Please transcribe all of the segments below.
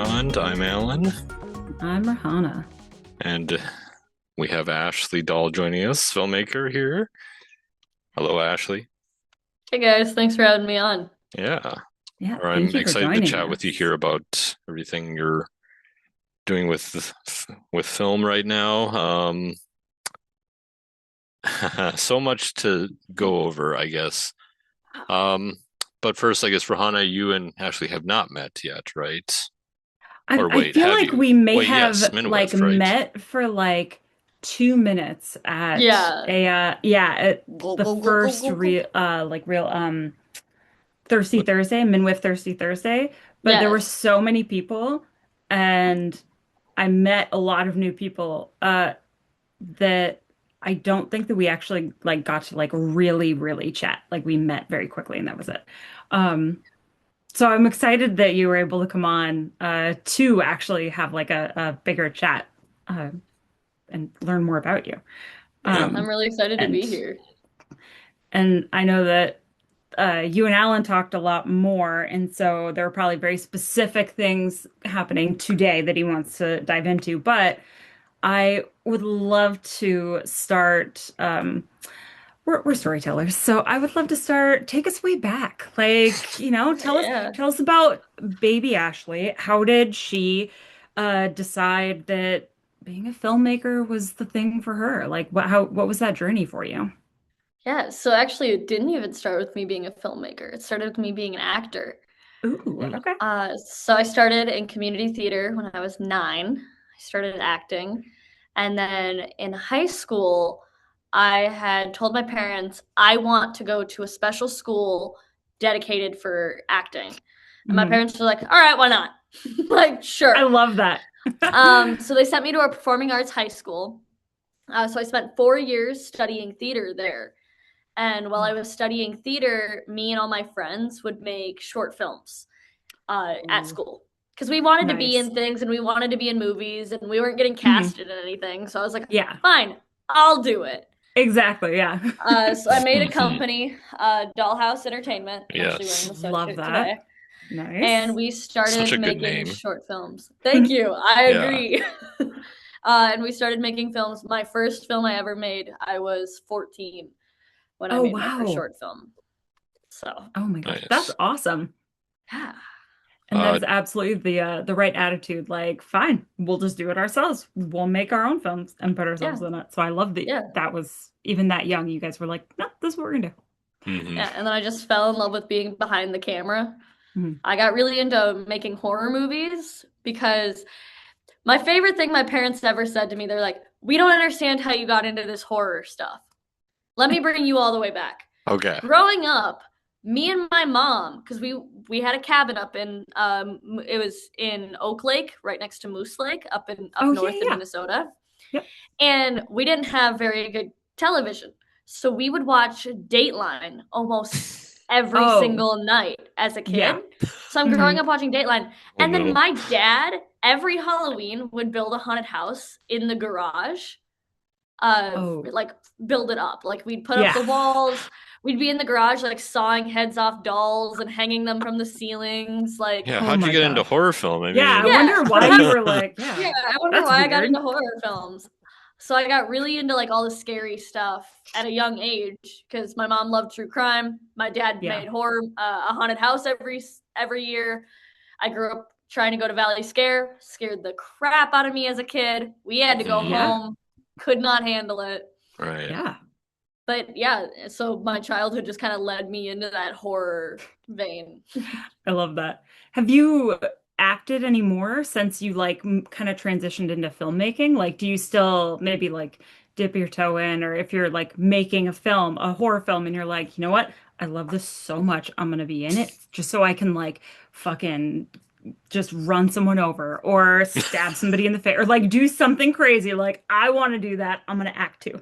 Beyond. I'm Alan, I'm Rahana. and we have Ashley Dahl joining us, filmmaker here. Hello, Ashley. Hey guys, thanks for having me on. Yeah, Yeah, thank I'm you for excited to joining chat with you us. here about everything you're doing with film right now. So much to go over, I guess. Um, but first, I guess Rahana, you and Ashley have not met yet, right? I, Or I wait, feel have like you? we may Wait, yes, have like Minneapolis, right? met for like 2 minutes at Yeah. a at Go, the go, go, go, first go, go. real Thirsty What? Thursday, Minwith Thirsty Thursday. But there were Yes. so many people and I met a lot of new people that I don't think that we actually like got to like really, really chat. Like we met very quickly and that was it. Um So I'm excited that you were able to come on to actually have like a bigger chat uh, and learn more about you. Yeah. I'm Um, really excited to be and here. and I know that you and Alan talked a lot more, and so there are probably very specific things happening today that he wants to dive into. But I would love to start. We're storytellers, so I would love to start. Take us way back, like tell us Yeah. tell us about baby Ashley. How did she decide that being a filmmaker was the thing for her? Like, what was that journey for you? Yeah. So actually, it didn't even start with me being a filmmaker. It started with me being an actor. Ooh, Mm. okay. So I started in community theater when I was 9. I started acting. And then in high school, I had told my parents I want to go to a special school dedicated for acting. And my Mhm. parents were like, all right, why not? Like, I sure. love that. So they sent me to a performing arts high school. So I spent 4 years studying theater there. And while I Oh, was studying theater, me and all my friends would make short films at ooh, school because we wanted to be nice. in things and we wanted to be in movies and we weren't getting Mhm. casted in anything. So I was like, Yeah, fine, I'll do it. exactly. Yeah. So I made a Mhm. company, Dollhouse Entertainment. I'm actually wearing Yes. the Love sweatshirt that. today. And Nice. we Such started a good making name. short films. Thank you. I Yeah. agree. And we started making films. My first film I ever made, I was 14 when I Oh, made my first wow. short film. So, Oh my gosh, that's Nice. awesome. yeah. And that Uh, is absolutely the right attitude. Like, fine, we'll just do it ourselves. We'll make our own films and put Yeah. ourselves in it. So I love that Yeah. that was even that young. You guys were like, no, this is what we're gonna mhm. Yeah. And then I just fell in love with being behind the camera. do. I got really into making horror movies because my favorite thing my parents ever said to me, they're like, we don't understand how you got into this horror stuff. Let me bring you all the way back. Okay. Growing up, me and my mom, because we had a cabin up in it was in Oak Lake, right next to Moose Lake, up Oh yeah, north in yeah. Minnesota. Yep. And we didn't have very good television. So we would watch Dateline almost every Oh, single night as a kid. yeah. So I'm growing Hmm. up watching Dateline. Oh And then no. my dad, every Halloween, would build a haunted house in the garage. Oh, Like build it up. Like we'd put up yeah. the walls. We'd be in the garage like sawing heads off dolls and hanging them from the ceilings. Like, Yeah, Oh how'd you my get into gosh. horror film? I Yeah, I mean, yeah, wonder why you perhaps were like, yeah, yeah, I wonder that's why I got weird. into horror films. So I got really into like all the scary stuff at a young age because my mom loved true crime. My dad Yeah. made horror a haunted house every year. I grew up trying to go to Valley Scare, scared the crap out of me as a kid. We had to go mhm. Yeah. home, could not handle it. Right. Yeah. But yeah, so my childhood just kind of led me into that horror vein. I love that. Have you acted anymore since you like kind of transitioned into filmmaking? Like, do you still maybe like dip your toe in, or if you're like making a film, a horror film, and you're like, you know what? I love this so much. I'm gonna be in it just so I can like fucking just run someone over or stab somebody in the face or like do something crazy. Like, I want to do that. I'm gonna act too.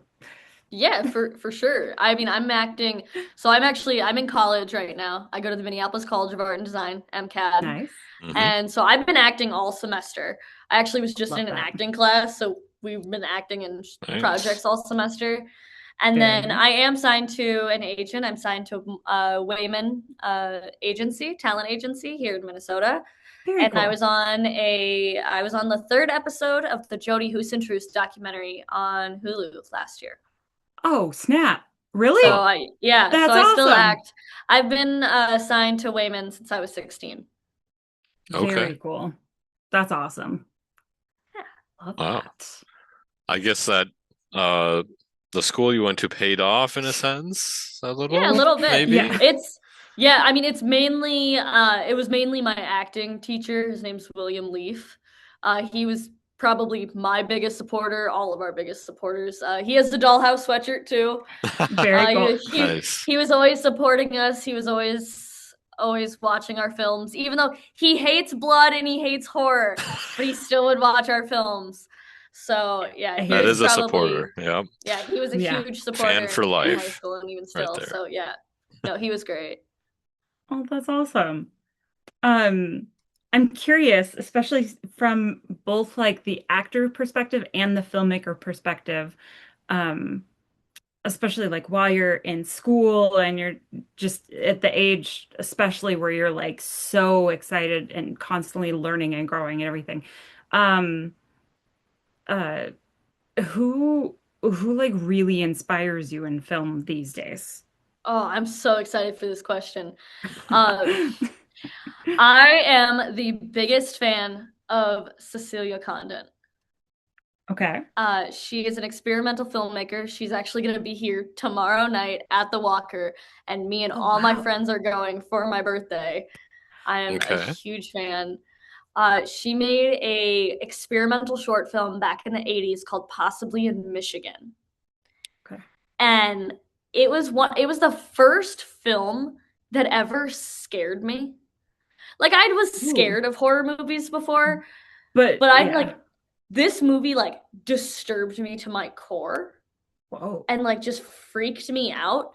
Yeah, for sure. I mean, I'm acting. So I'm in college right now. I go to the Minneapolis College of Art and Design, MCAD. Nice. Hmm. And so I've been acting all semester. I actually was just Love in an that. acting class, so we've been acting in Nice. projects all semester. And Very then nice. I am signed to an agent. I'm signed to Wayman agency, talent agency here in Minnesota. Very And cool. I was on the third episode of the Jody Huisentruce documentary on Hulu last year. Oh, snap. Huh. Really? So That's I still awesome. act. I've been assigned to Wayman since I was 16. Okay. Very cool. That's awesome. Love Wow. that. I guess that uh the school you went to paid off in a sense, a Yeah, a little, little bit. maybe. Yeah. It's yeah, I mean it's mainly it was mainly my acting teacher. His name's William Leaf. He was probably my biggest supporter, all of our biggest supporters. He has the Dollhouse sweatshirt too. Very cool. Nice. He was always supporting us. He was always watching our films, even though he hates blood and he hates horror, but he still would watch our films. So yeah, I he hear That was is a you. probably supporter. Yeah. yeah, he was a Yeah. huge Fan supporter for in high life school and even right still. there. So yeah, no, he was great. Oh, that's awesome. Um, I'm curious, especially from both like the actor perspective and the filmmaker perspective, um, especially like while you're in school and you're just at the age, especially where you're like so excited and constantly learning and growing and everything. Um, uh, who like really inspires you in film these days? Oh, I'm so excited for this question. Uh, I am the biggest fan of Cecilia Condon. Okay. She is an experimental filmmaker. She's actually going to be here tomorrow night at the Walker, and me and Oh, all my wow. friends are going for my birthday. I am a Okay. huge fan. She made a experimental short film back in the 80s called Possibly in Michigan. Okay. And it was the first film that ever scared me. Like I was Ooh. scared of horror movies before, But but I yeah. like this movie like disturbed me to my core Whoa. and like just freaked me out.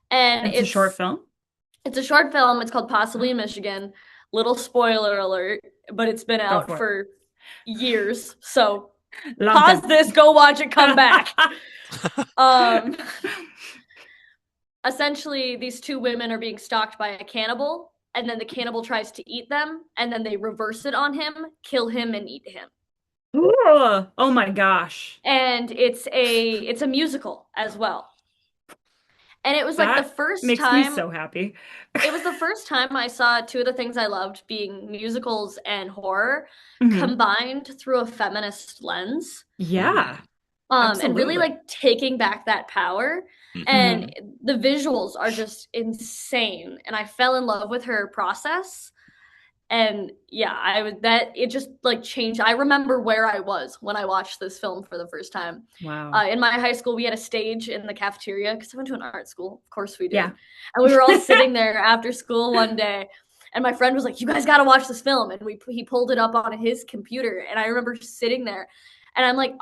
And It's a short film? it's a short film. It's called Possibly in Michigan. Little spoiler alert, but it's been Go out for it. for years. So Long pause time. this, go watch it, come back. Um Essentially these two women are being stalked by a cannibal, and then the cannibal tries to eat them, and then they reverse it on him, kill him and eat him. Ooh. Oh my gosh. And it's a musical as well. And it was like the That first makes me time so happy. it was the first time I saw two of the things I loved being musicals and horror Hmm. combined through a feminist lens. Yeah, And really absolutely. like taking back that power. Hmm. And Hmm. the visuals are just insane. And I fell in love with her process. And yeah, I was that it just like changed. I remember where I was when I watched this film for the first time. Wow. In my high school, we had a stage in the cafeteria because I went to an art school. Of course, we did. Yeah. And we were all sitting there after school one day, and my friend was like, "You guys got to watch this film." And he pulled it up on his computer, and I remember sitting there, and I'm like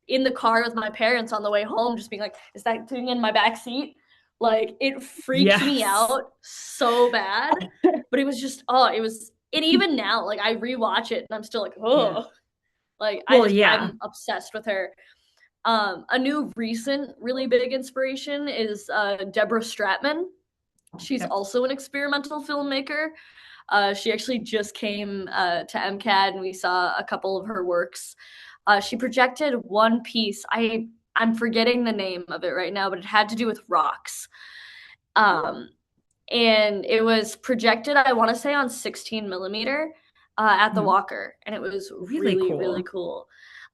in the car with my parents on the way home, just being like, "Is that thing in my back seat?" Like it freaked me Yes. out so bad, but it was just it was and even now like I rewatch it and I'm still like Yeah. oh like Well, yeah. I'm obsessed with her. A new recent really big inspiration is Deborah Stratman. She's Yep. also an experimental filmmaker. She actually just came to MCAD and we saw a couple of her works. She projected one piece. I'm forgetting the name of it right now, but it had to do with rocks. Um, and it was projected, I want to say, on 16 millimeter at the Mhm. Walker, and it was Really really cool.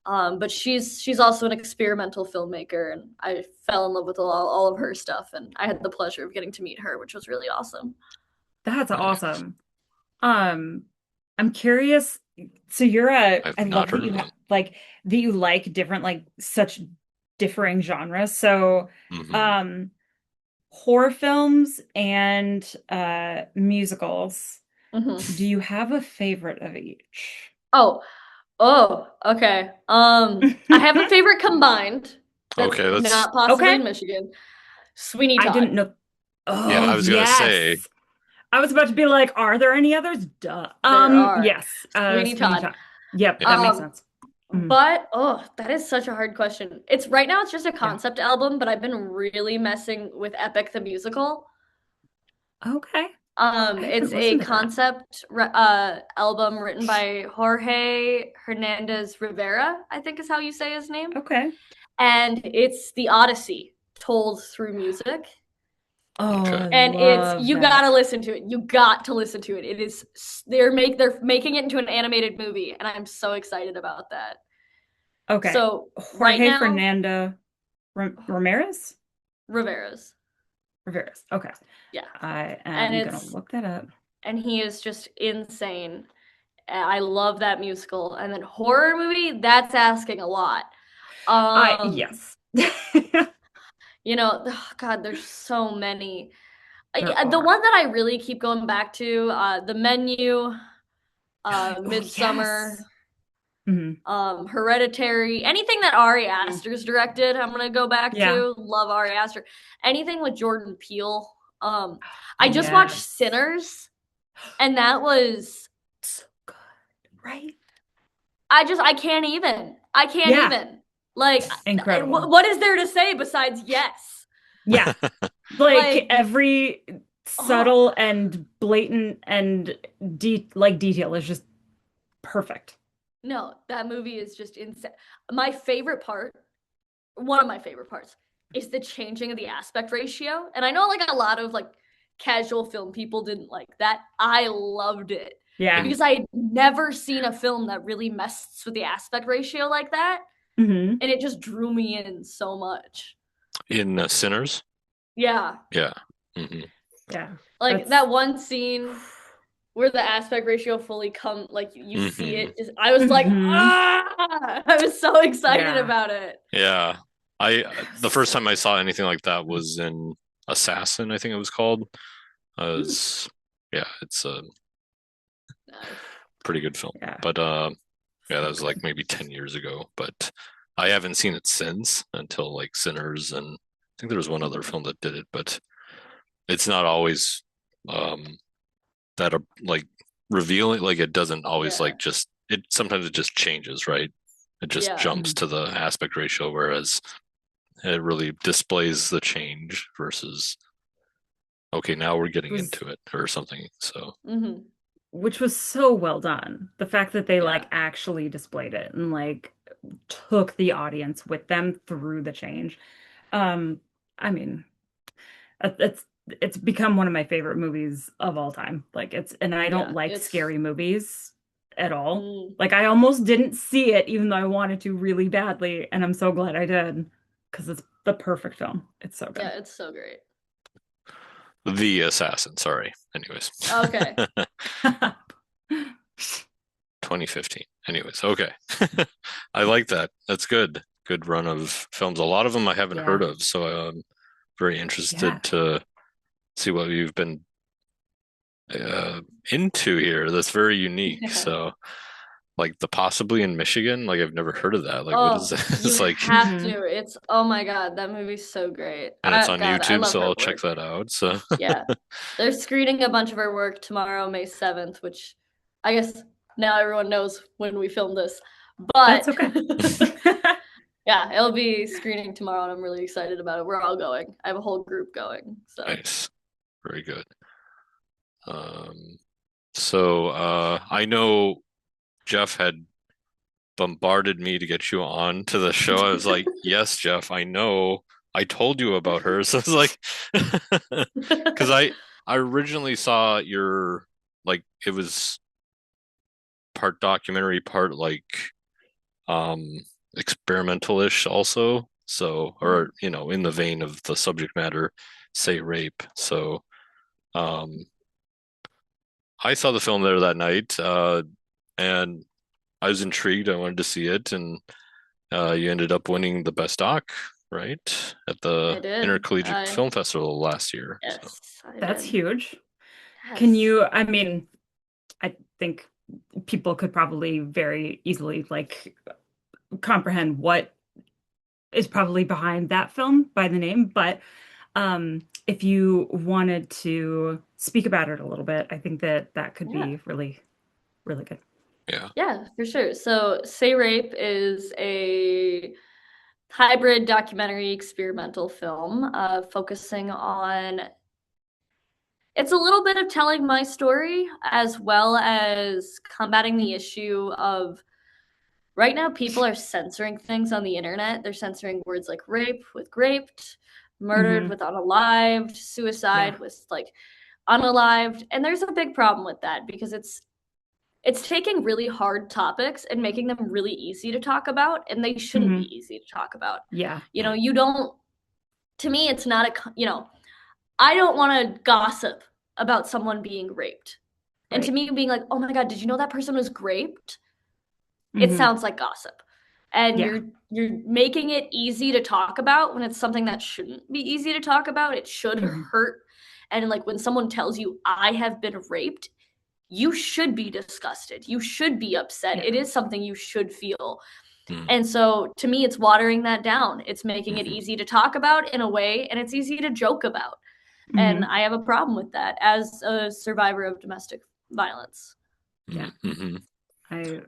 cool. But she's also an experimental filmmaker, and I fell in love with all of her stuff, and I had the pleasure of getting to meet her, which was really awesome. That's Nice. awesome. Um, I'm curious. So I've I not love that heard you of have them. like that you like different like such differing genres. So, Hmm. um, horror films and musicals. Do Hmm. you have a favorite of each? Oh, okay. I have a favorite combined that's Okay, that's not possibly Okay. in Michigan. Sweeney I Todd. didn't know. yeah, Oh, I was gonna say, yes. I was about to be like, are there any others? Duh. There are Yes. Sweeney Sweeney Todd. Todd. Yep, yeah. that makes Um, sense. Mhm. but that is such a hard question. It's right now it's just a Yeah. concept album, but I've been really messing with Epic the Musical. Okay. I It's haven't a listened to that. concept album written by Jorge Hernandez Rivera, I think is how you say his name. Okay. And it's the Odyssey told through music. Oh, Okay. I And it's love you gotta that. listen to it. You got to listen to it. It is they're making it into an animated movie, and I'm so excited about that. Okay. So right Jorge now, Fernando Ramirez? Rivera's. Ramirez. Okay. Yeah. I And am gonna look that up. he is just insane. I love that musical. And then horror movie, that's asking a lot. Yes. You know, oh God, there's so many. There The are. one that I really keep going back to, The Menu, Oh, Midsummer, yes. Hmm. Hereditary, anything that Ari Aster's directed, I'm gonna go back Yeah. to. Love Ari Aster. Anything with Jordan Peele. I just watched Yes. Sinners, and that was So good. Right? I can't even. I can't Yeah. even. Like, Incredible. what is there to say besides yes? Yeah. Like Like, every oh subtle and blatant and detail is just perfect. no, that movie is just insane. My favorite part, one of my favorite parts, is the changing of the aspect ratio. And I know like a lot of like casual film people didn't like that. I loved it Yeah. because I had never seen a film that really messed with the aspect ratio like that, Hmm. and it just drew me in so much. In Sinners? Yeah. Yeah. Hmm. Yeah. Like That's that one scene where the aspect ratio fully come like you see Hmm. it just I was like hmm ah I was so excited Yeah. about it. Yeah. I the first So time I saw anything like that was in Assassin, I think it was called. Was yeah, it's a Nice. pretty good film. yeah. But yeah, that So was like good. maybe 10 years ago, but I haven't seen it since until like Sinners, and I think there was one other Mhm. film that did it, but it's not always um that are like revealing, like it doesn't always Yeah. like just it sometimes it just changes, right? It just Yeah. jumps Mhm. to the aspect ratio, whereas it really displays the change versus okay, now we're getting Was into it or something. So Mhm. which was so well done. The fact that they Yeah. like actually displayed it and like took the audience with them through the change. Um, I mean, it's become one of my favorite movies of all time. Like it's and I don't Yeah. like It's scary movies at all. mm, Like I almost didn't see it even though I wanted to really badly, and I'm so glad I did because it's the perfect film. It's so yeah, good. it's so great. the Assassin, sorry. Anyways. Okay. 2015. Anyways, okay. I like that. That's good. Good run of films. A lot of them I haven't heard Yeah. of, so I'm very Yeah. interested to see what you've been uh, into here. That's very unique. Yeah. So, like the possibly in Michigan, like I've never heard of that. Like, what is Oh, that? you It's like, have Hmm. to. It's oh my God, that movie's so great. and it's on God, I YouTube, love so her I'll check work. that out. So, Yeah. They're screening a bunch of her work tomorrow, May 7th, which I guess now everyone knows when we film this. That's But okay. yeah, it'll be screening tomorrow and I'm really excited about it. We're all going. I have a whole group going. So nice. Very good. So I know Jeff had bombarded me to get you on to the show. I was like, yes, Jeff, I know. I told you about her. So it's like, because I originally saw your like it was part documentary, part like um experimental-ish also. So, or in the vein of the subject matter, say rape. So, um, I saw the film there that night, and I was intrigued. I wanted to see it, and you ended up winning the best doc, right? At I the did. Intercollegiate Film Festival last year. So Yes, I That's did. huge. Can Yes. you, I mean, I think people could probably very easily like comprehend what is probably behind that film by the name, but if you wanted to speak about it a little bit, I think that that could Yeah. be really, really good. yeah. Yeah, for sure. So, Say Rape is a hybrid documentary experimental film focusing on it's a little bit of telling my story as well as combating the issue of right now people are censoring things on the internet. They're censoring words like rape with graped, murdered Hmm. with unalived, Yeah. suicide with like unalived. And there's a big problem with that because it's taking really hard topics and making them really easy to talk about, and they shouldn't be Hmm. easy to talk about. Yeah. You know, you don't, to me, it's not a, you know, I don't want to gossip about someone being raped. And to Right. me, being like, oh my God, did you know that person was raped? It Hmm. sounds like gossip. And Yeah. you're making it easy to talk about when it's something that shouldn't be easy to talk about. It should Hmm. hurt. And like when someone tells you, I have been raped, you should be disgusted. You should be upset. Yeah. It is something you should feel. Mm, And so to me, it's watering that down. It's making it mhm, easy to talk about in a way, and it's easy to joke about. And Hmm. I have a problem with that as a survivor of domestic violence. Yeah. mm, mhm. I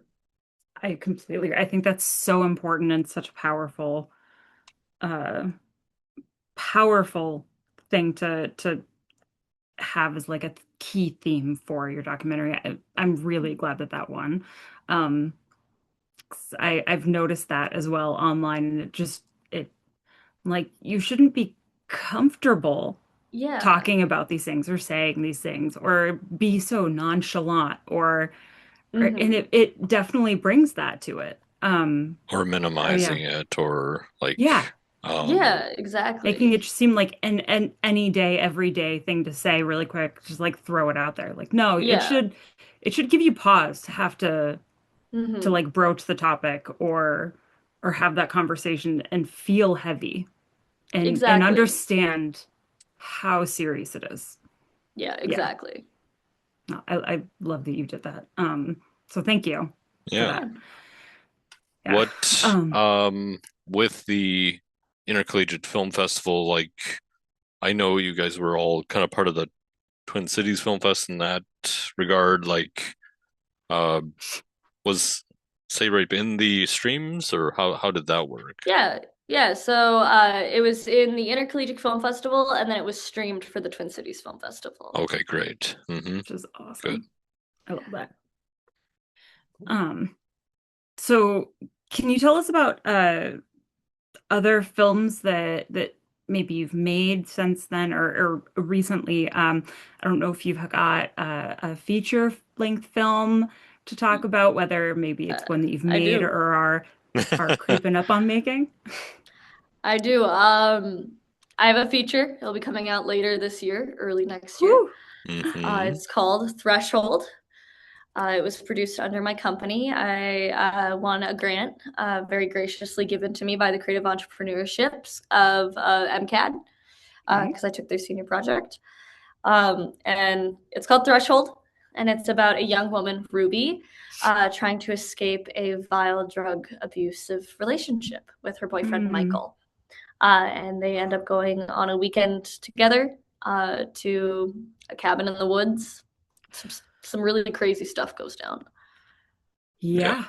I completely, I think that's so important and such a uh powerful thing to have as like a key theme for your documentary. I'm really glad that that won. Um, 'Cause I've noticed that as well online, and it like you shouldn't be comfortable Yeah. talking about these things or saying these things or be so nonchalant or and Mm-hmm. it definitely brings that to it. Or Oh yeah. minimizing it, or Yeah. um, Yeah, Making exactly. it seem like an any day, everyday thing to say really quick, just like throw it out there. Like, no, Yeah. it should give you pause to have to Mm-hmm. like broach the topic or have that conversation and feel heavy and Exactly. understand how serious it is. Yeah, Yeah. exactly. No, I love that you did that. So thank you for yeah. that. Yeah. What Um, with the Intercollegiate Film Festival, like I know you guys were all kind of part of the Twin Cities Film Fest in that regard. Like, uh, was Say Rape in the streams, or how did that work? Yeah. Yeah. So it was in the Intercollegiate Film Festival and then it was streamed for the Twin Cities Film Festival. Okay, great. which is Good. awesome. I love that. Um, so can you tell us about other films that maybe you've made since then or recently? I don't know if you've got a feature length film to talk about, whether maybe Uh, it's one that you've I made do. or are creeping up on making. I do. I have a feature. It'll be coming out later this year, early next year. Whew. Hmm. It's called Threshold. It was produced under my company. I won a grant, very graciously given to me by the Creative Entrepreneurships of MCAD, because Nice. I took their senior project. And it's called Threshold, and it's about a young woman, Ruby, trying to escape a vile drug abusive relationship with her boyfriend, Mm, Michael. And they end up going on a weekend together to a cabin in the woods. Some really crazy stuff goes down. Yeah.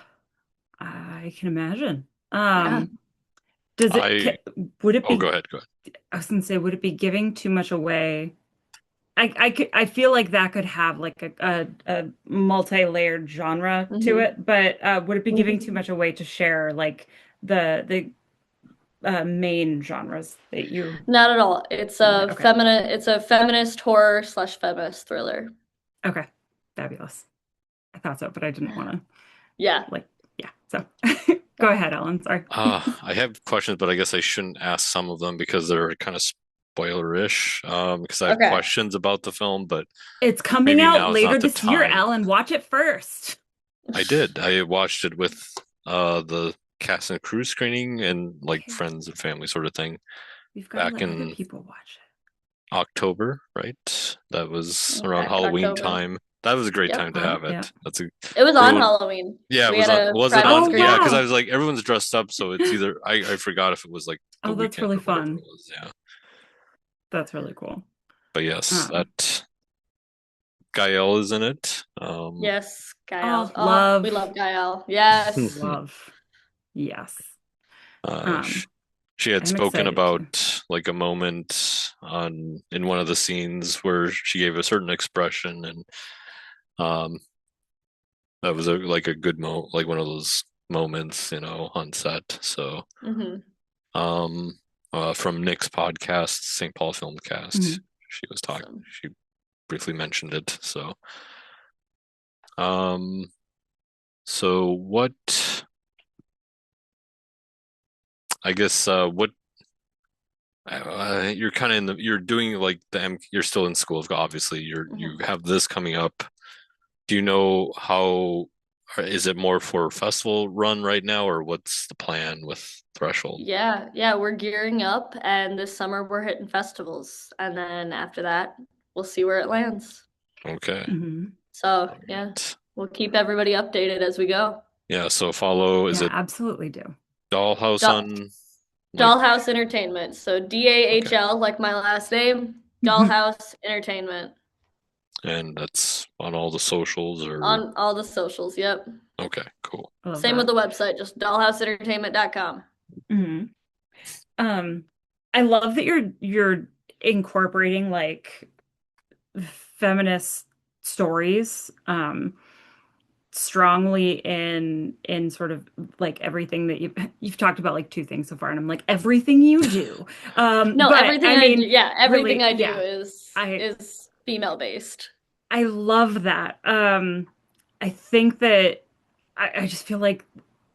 yeah, I can imagine. Yeah. Does it I would it Oh, go be ahead, go ahead. I was gonna say, would it be giving too much away? I feel like that could have like a multi-layered genre to Mm-hmm. it, but would it be giving too Mm-hmm. much away to share like the main genres that you Not at all. okay. It's a feminist horror slash feminist thriller. Okay. Fabulous. I thought so, but I didn't want to Yeah. like yeah. So go ahead, Ellen. Sorry. I have questions, but I guess I shouldn't ask some of them because they're kind of spoilerish. Because I have Okay. questions about the film, but It's coming maybe out now is later not the this year, time. Ellen. Watch it first. I did. I watched it with the cast and crew screening and like Okay. friends and family sort of thing We've got to back let other in people watch October, right? That was around Back in Halloween October. time. That was a great Yep. time it. to have Yeah. it. That's a It was on everyone. Halloween. Yeah, it We was had on. a Was it private on? Oh Yeah, because screening. I wow. was like, everyone's dressed up, so it's either I forgot if it was like the Oh, that's weekend really or whatever it fun. was. Yeah, That's really cool. but yes, Um, that Gael is in it. Yes, Gael. oh, Oh, we love, love Gael. Yes. love. Yes. uh, Um, She had I'm spoken excited to. about like a moment on in one of the scenes where she gave a certain expression, and um, that was like a good like one of those moments, on set. So, Hmm. um, from Nick's podcast, St. Paul Filmcast, Mhm. she was talking. So She briefly mentioned it. So, um, so what? I guess what you're kind of you're doing like you're still in school, obviously. You mhm. have this coming up. Do you know how, is it more for festival run right now, or what's the plan with Threshold? Yeah, we're gearing up, and this summer we're hitting festivals, and then after that, we'll see where it lands. Okay. Mhm. So, All yeah, right. we'll keep everybody updated as we go. Yeah, so follow, is Yeah, it absolutely do. Dollhouse Doll on like, Dollhouse Entertainment. So okay. DAHL, like my last name, Mhm. Dollhouse Entertainment And that's on all the socials or on all the socials. Yep. okay, cool. I love Same with that. the website, just dollhouseentertainment.com. Mhm. Um, I love that you're incorporating like feminist stories strongly in sort of like everything that you've talked about like two things so far, and I'm like everything you do. No, But everything I I do, mean, yeah, everything really, I do yeah, is I is female based. I love that. I think that I just feel like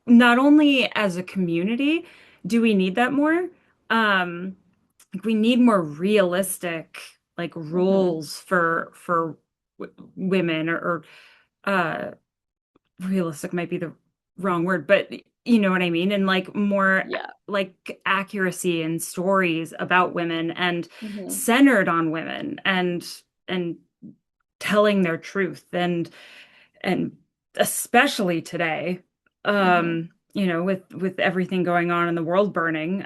not only as a community do we need that more, like we need more realistic like Hmm. roles for women or uh realistic might be the wrong word, but you know what I mean? And like more Yeah. like accuracy in stories about women and Hmm. centered on women and telling their truth and especially today, Hmm. with everything going on in the world burning,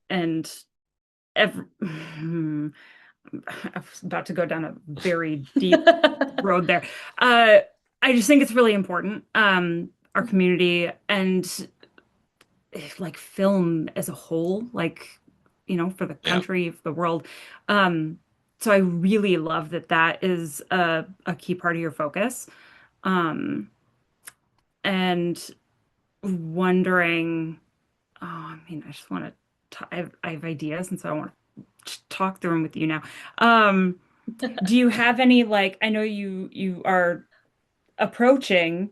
and every I was about to go down a very deep road there. Uh, I just think it's really important, our community and like film as a whole, like, for the Yeah. country, for the world. Um, so I really love that that is a key part of your focus. Um, and wondering, oh, I mean, I just want to, I have ideas, and so I want to talk through them with you now. Um, do you have any like I know you are approaching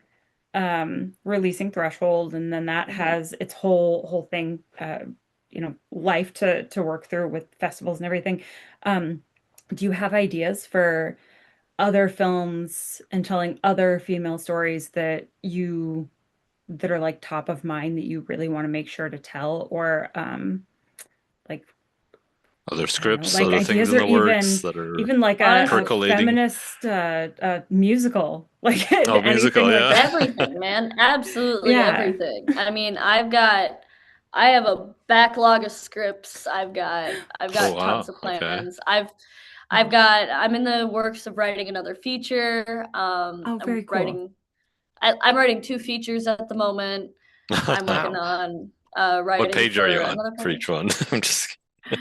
releasing Threshold, and then that Hmm. has its whole thing, life to work through with festivals and everything. Um, do you have ideas for other films and telling other female stories that are like top of mind that you really want to make sure to tell, or like Other I don't know, scripts, like other things ideas, in or the works even that are even like a Honestly, percolating. feminist musical, like Oh, anything musical, like yeah. that. everything, man. Absolutely Yeah. everything. I mean, I have a backlog of scripts. I've Oh, got wow. tons of Okay. plans. I'm in the works of writing another feature. Oh, very cool. I'm writing two features at the moment. I'm working Wow. on What writing page are you for on another for project. each one? I'm just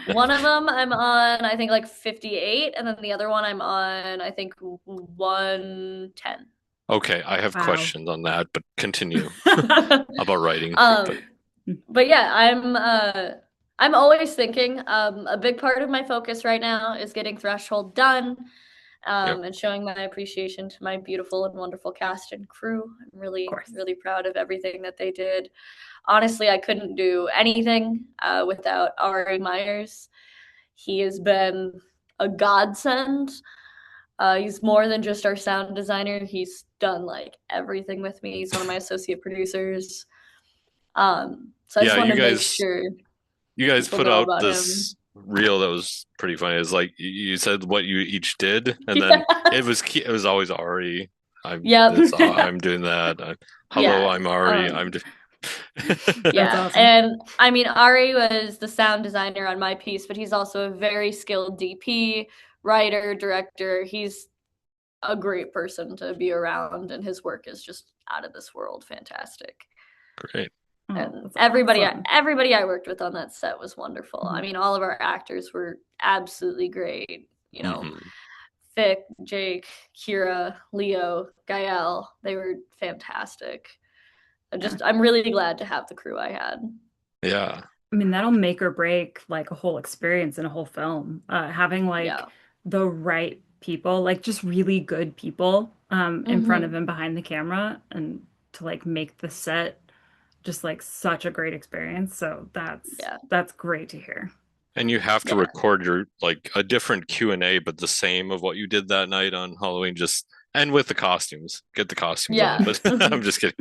One of them I'm on, I think like 58, and then the other one I'm on, I think 110. okay. I have Wow. questions on that, but continue about writing. But um, but yeah, I'm always thinking. A big part of my focus right now is getting Threshold done, yep. and showing my appreciation to my beautiful and wonderful cast and crew. I'm Of really, course. really proud of everything that they did. Honestly, I couldn't do anything without Ari Myers. He has been a godsend. He's more than just our sound designer. He's done like everything with me. He's one of my associate producers. So I Yeah, just want to make sure you guys people put know out about him. this reel that was pretty funny. It's like you said what you each did, and then Yeah. it was always Ari. I'm Yep. this. I'm doing that. Hello, Yeah. I'm Ari. I'm doing. That's Yeah. awesome. And I mean, Ari was the sound designer on my piece, but he's also a very skilled DP, writer, director. He's a great person to be around, and his work is just out of this world fantastic. Great. Oh, And that's everybody awesome. everybody I worked with on that set was wonderful. I Mhm. mean, all of our actors were absolutely great. You know, Hmm. Vic, Jake, Kira, Leo, Gael, they were fantastic. Yeah. I'm really glad to have the crew I had. Yeah. I mean, that'll make or break like a whole experience in a whole film. Having like Yeah. the right people, like just really good people, in front of Mm-hmm. and behind the camera, and to like make the set just like such a great experience. So Yeah. that's great to hear. And you have to Yeah. record your like a different Q&A, but the same of what you did that night on Halloween, just and with the costumes. Get the costumes out. Yeah. But I'm just kidding.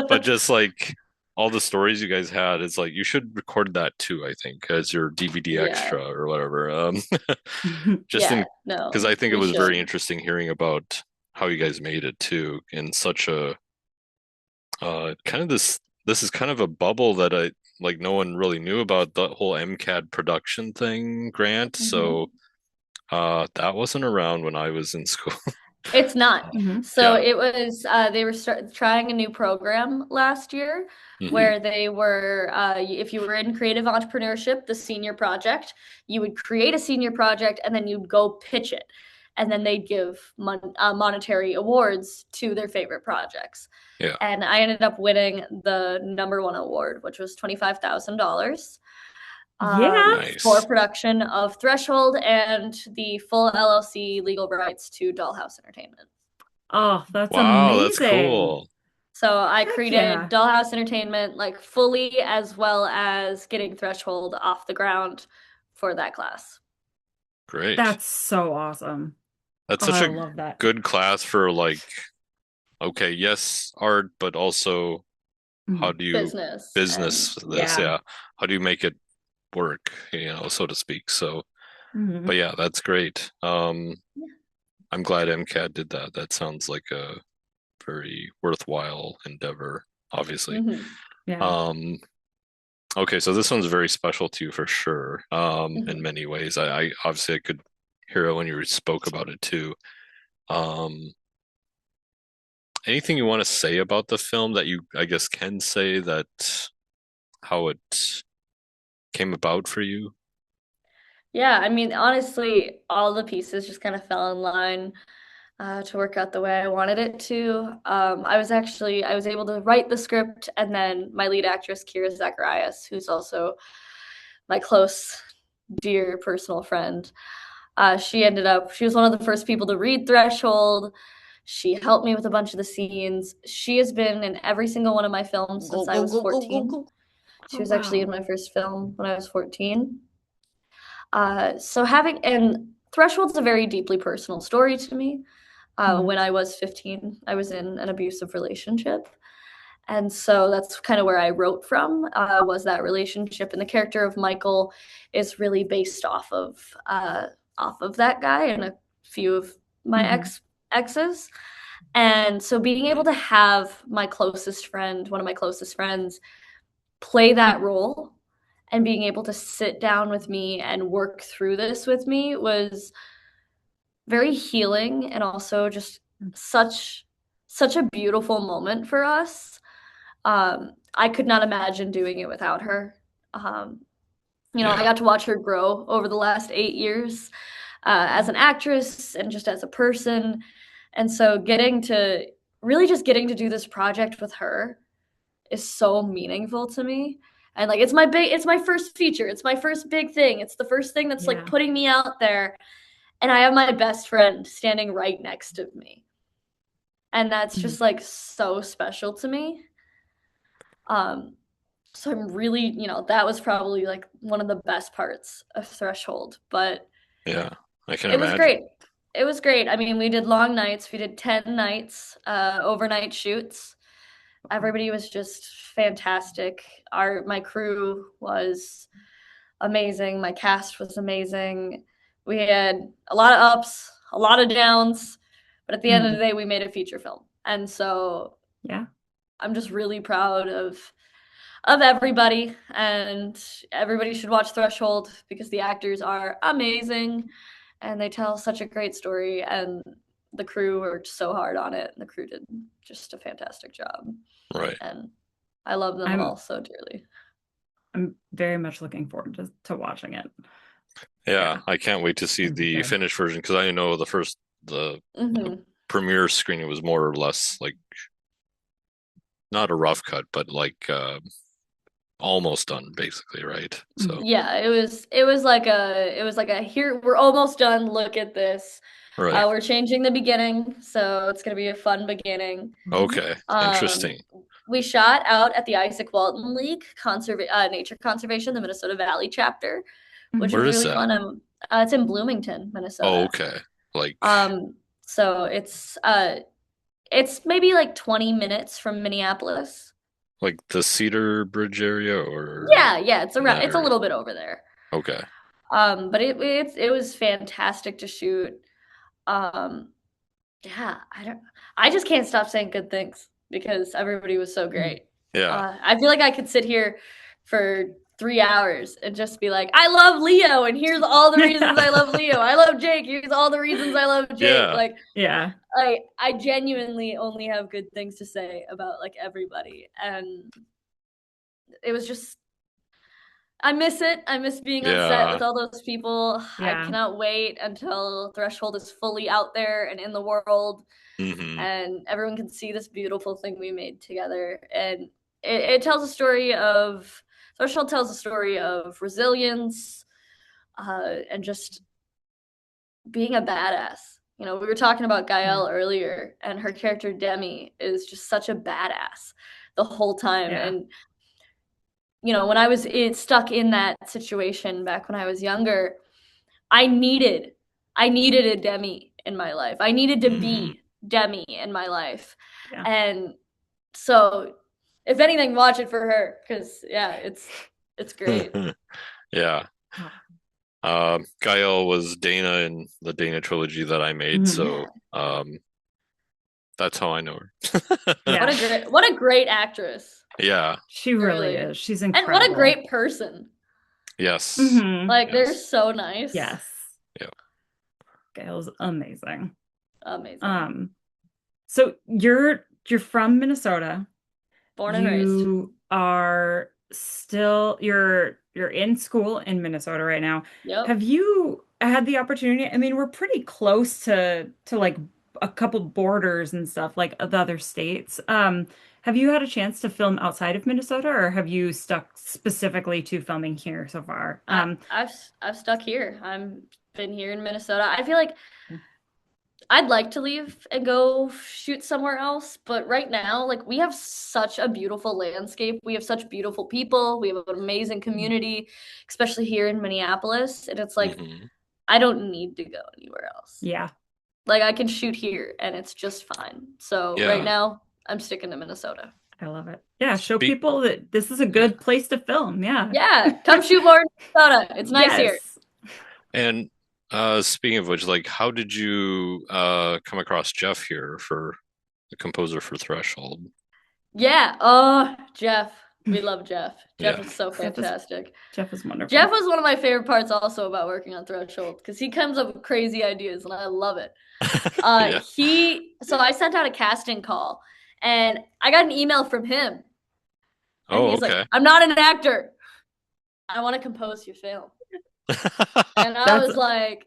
But just like all the stories you guys had, it's like you should record that too, I think, as your DVD Yeah. extra or whatever. Just Yeah. in because I No, think it we was very should. interesting hearing about how you guys made it too in such a kind of this is kind of a bubble that I like no one really knew about the whole MCAD production thing grant. So Hmm. that wasn't around when I was in school. It's not. Hmm. So Yeah. it was, they were trying a new program last year Hmm. where they were, if you were in creative entrepreneurship, the senior project, you would create a senior project and then you'd go pitch it. And then they'd give monetary awards to their favorite projects. Yeah. And I ended up winning the number one award, which was $25,000 Yeah. for Nice. production of Threshold and the full LLC legal rights to Dollhouse Entertainment. Oh, that's Wow, that's amazing. cool. So I Heck created yeah. Dollhouse Entertainment like fully, as well as getting Threshold off the ground for that class. Great. That's so awesome. That's Oh, such I a love that. good class for like, okay, yes, art, but also how Mhm. do you Business and business this? Yeah. Yeah. How do you make it work, so to speak? So, but Hmm. yeah, that's great. I'm glad MCAT did that. That sounds like a very worthwhile endeavor, obviously. mm-hmm. Yeah. Um, okay, so this one's very special to you for sure, in Mm-hmm. many ways. I obviously I could hear it when you spoke about it too. Um, anything you want to say about the film that you, I guess, can say that how it came about for you? Yeah, I mean, honestly, all the pieces just kind of fell in line to work out the way I wanted it to. I was able to write the script, and then my lead actress, Kira Zacharias, who's also my close, dear personal friend, she was one of the first people to read Threshold. She helped me with a bunch of the scenes. She has been in every single one of my films Go, since I go, was go, go, go, 14. go. She Oh, was actually wow. in my first film when I was 14. So having and Threshold's a very deeply personal story to me. Mhm. When I was 15, I was in an abusive relationship. And so that's kind of where I wrote from, was that relationship. And the character of Michael is really based off of that guy and a few of my Mhm. exes. And so being able to have my closest friend, one of my closest friends, play that role and being able to sit down with me and work through this with me was very healing and also just such such a beautiful moment for us. I could not imagine doing it without her. Um, I Yeah. got to watch her grow over the last 8 years as an actress and just as a person. And so getting to do this project with her is so meaningful to me. And like it's my first feature. It's my first big thing. It's the first thing that's like Yeah. putting me out there. And I have my best friend standing right next to me. And that's Mhm. just like so special to me. Um, so I'm really, that was probably like one of the best parts of Threshold, but Yeah. I can it was imagine. great. It was great. I mean, we did long nights. We did 10 nights, overnight shoots. Everybody was just fantastic. My crew was amazing. My cast was amazing. We had a lot of ups, a lot of downs, but at the end of the Mhm. day, we made a feature film. And so Yeah. I'm just really proud of everybody, and everybody should watch Threshold because the actors are amazing and they tell such a great story, and the crew worked so hard on it, and the crew did just a fantastic job. Right. And I love them I'm all so dearly. I'm very much looking forward to watching it. Yeah, Yeah, I can't wait to it's see gonna be the good. finished version because I know the Hmm. premiere screening was more or less like not a rough cut, but like almost done basically, right? Mhm. So, Yeah, it was like a here we're almost done. Look at this. right. We're changing the beginning, so it's gonna be a fun beginning. Mhm. Okay. Um, Interesting. we shot out at the Isaac Walton League Nature Conservation, the Minnesota Valley chapter, which Where was Mhm. is really that? fun. It's in Bloomington, Oh, Minnesota. okay. Like So it's maybe like 20 minutes from Minneapolis. like the Cedar Bridge area or Yeah, it's in around. that It's a area. little bit over there. Okay. But it was fantastic to shoot. Um, yeah, I just can't stop saying good things because everybody was so Mhm. great. Yeah. I feel like I could sit here for 3 hours and just be like, I love Leo, and here's all the reasons I love Leo. I love Jake. Here's all the reasons I love Jake. Yeah. Like, Yeah. I genuinely only have good things to say about like everybody, and it was just I miss it. I miss being on set with Yeah. all those people. I Yeah. cannot wait until Threshold is fully out there and in the world, Hmm. and everyone can see this beautiful thing we made together. And it tells a story of Threshold tells a story of resilience, and just being a badass. You know, we were talking about Yeah. Gael earlier, and her character Demi is just such a badass the whole time. Yeah. And when I was stuck in that situation back when I was younger, I needed I needed a Demi in my life. I needed to Hmm. be Demi in my life. Yeah. And so if anything, watch it for her because yeah, it's great. Yeah. Oh. Gael was Dana in the Dana trilogy that I made, Mhm. Yeah. so that's how I know her. Yeah. What a great actress. Yeah. She really Really. is. She's And what a incredible. great person. Yes. Hmm. Like they're Yes. so nice. Yes. Yeah. Gail's amazing. Amazing. Um, so you're from Minnesota. Born and raised. You are still you're in school in Minnesota right now. Yep. Have you had the opportunity? I mean, we're pretty close to like a couple borders and stuff like the other states. Have you had a chance to film outside of Minnesota, or have you stuck specifically to filming here so far? I've stuck here. I'm been here in Minnesota. I feel like I'd like to leave and go shoot somewhere else, but right now, like we have such a beautiful landscape. We have such beautiful people. We have an amazing community, especially here in Minneapolis. And it's like Hmm. I don't need to go anywhere else. Yeah, Like I can shoot here and it's just fine. So right Yeah. now, I'm sticking to Minnesota. I love it. Yeah, show Speak. people that this is a Yeah. good place to film. Yeah. Yeah, come shoot more in Minnesota. It's nice here. Yes. And speaking of which, like, how did you come across Jeff here for the composer for Threshold? Yeah. Oh, Jeff. We love Jeff. Jeff Yeah. is so Jeff is fantastic. Jeff is Jeff wonderful. was one of my favorite parts also about working on Threshold because he comes up with crazy ideas and I love it. Yeah. So I sent out a casting call and I got an email from him and Oh, he's like, okay. I'm not an actor. I want to compose your film. And I That's was like,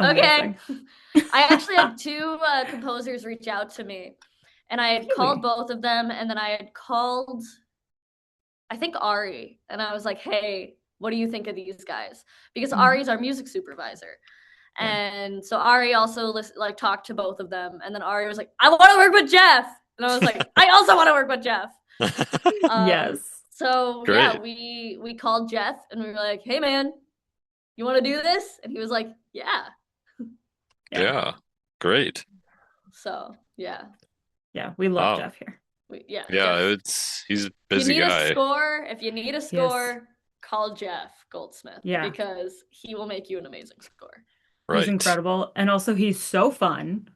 okay. amazing. I actually had two composers reach out to me and I had Really? called both of them and then I had called I think Ari, and I was like, "Hey, what do you think of these guys?" Because Mhm. Ari's our music supervisor, Yeah. and so Ari also like talked to both of them, and then Ari was like, "I want to work with Jeff," and I was like, "I also want to work with Jeff." Um, Yes. so yeah, Great. we called Jeff, and we were like, "Hey, man, you want to do this?" And he was like, "Yeah." Yeah. Yeah. Great. So yeah, Yeah. We love Wow. Jeff here. yeah, Yeah, Jeff. he's a If you busy need a guy. score, Yes. call Jeff Goldsmith Yeah. because he will make you an amazing score. He's Right. incredible. And also he's so fun.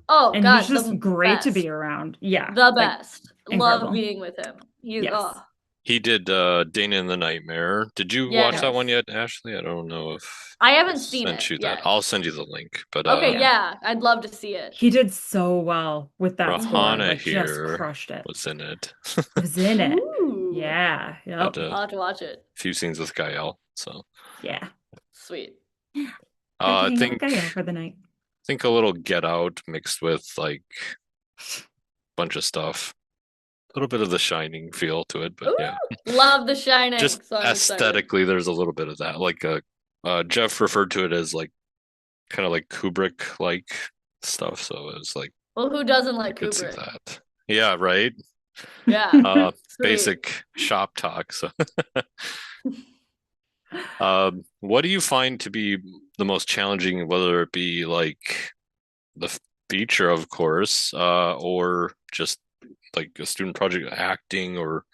Oh And he's God, just the great to best. be around. Yeah. The Like best. Love incredible. being with him. He's Yes. He did Dana and the Nightmare. Did you watch that one yes. Yes. yet, Ashley? I don't know if I I haven't seen sent it you that. yet. I'll send you the link. But Okay, Yeah. yeah, I'd love to see it. He did so well with that score. Mhm. Rahana Like just here crushed it. was in it. Was in it. Ooh, Yeah. Had Yep. a I'll have to watch it. few scenes with Gael. So Yeah. Sweet. Got to I hang out with think Gael for the night. a little Get Out mixed with like a bunch of stuff. A little bit of the Shining feel to it, but Ooh, yeah. love The Shining, Just so I'm excited. aesthetically, there's a little bit of that. Like Jeff referred to it as like kind of like Kubrick like stuff. So it was like Well, who doesn't I like could see Kubrick? that. Yeah, right. Yeah, sweet. Basic shop talk. So, what do you find to be the most challenging, whether it be like the feature, of course, or just like a student project, acting or